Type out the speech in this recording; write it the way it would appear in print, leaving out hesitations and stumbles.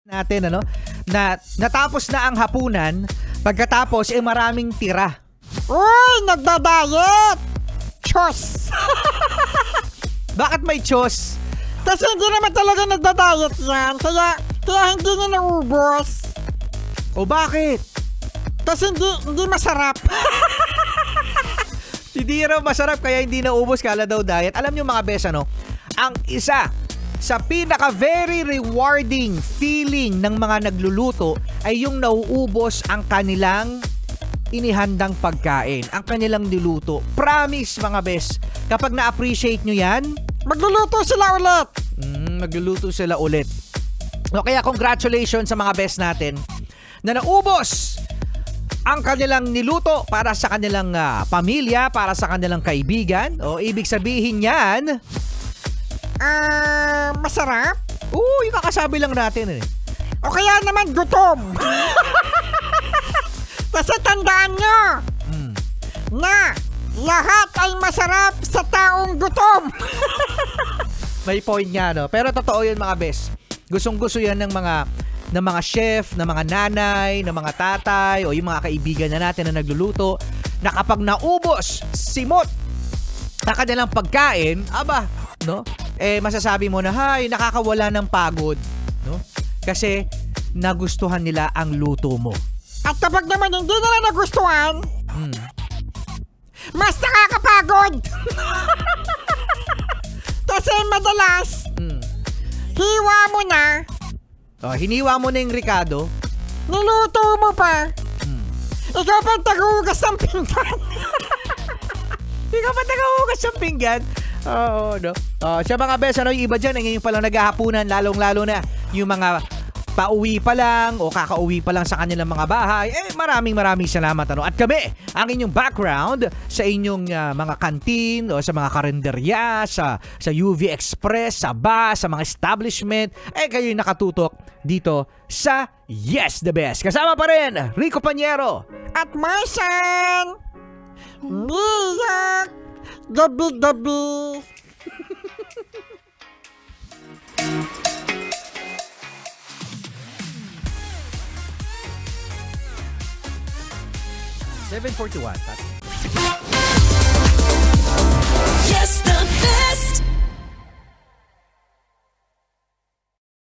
natin na natapos na ang hapunan, pagkatapos maraming tira. Uy, nagda-diet! Chos! Bakit may chos? Kasi hindi naman talaga nagda-diet yan, kaya hindi niya naubos. O bakit? Kasi hindi masarap. Hindi raw masarap kaya hindi naubos, kala daw diet. Alam niyo mga bes, ang isa sa pinaka very rewarding feeling ng mga nagluluto ay yung nauubos ang kanilang inihandang pagkain, ang kanilang niluto. Promise mga bes, kapag na-appreciate nyo yan, magluluto sila ulit. Magluluto sila ulit. O kaya congratulations sa mga bes natin na naubos ang kanilang niluto para sa kanilang pamilya, para sa kanilang kaibigan. O ibig sabihin yan, masarap? yung kakasabi lang natin O kaya naman gutom. Kasi tandaan nyo na lahat ay masarap sa taong gutom. May point nga, no? Pero totoo yun mga bes. Gustong-gusto yan ng mga chef, ng mga nanay, ng mga tatay, o yung mga kaibigan na natin na nagluluto, na kapag naubos, simot ang kanilang pagkain, no? Masasabi mo na, nakakawala ng pagod, no? Kasi nagustuhan nila ang luto mo. At kapag naman hindi nila nagustuhan, mas nakakapagod. Kasi madalas, hiwa mo na. Hiniwa mo na yung Ricardo. Niluto mo pa. Ikaw pa tagugas ng pinggan. Ikaw pa tagugas ng pinggan? Oo, no? Sa mga bes, yung iba dyan, ngayon palang naghahapunan, lalong-lalo na yung mga pauwi pa lang o kakauwi pa lang sa kanilang mga bahay, maraming salamat. At kami, ang inyong background sa inyong mga kantin o sa mga karinderya, sa UV Express, sa bus, sa mga establishment, kayo yung nakatutok dito sa Yes The Best. Kasama pa rin, Rico Panyero at Marsan Biyak Gabi-gabi. 7:41. Yes, the best.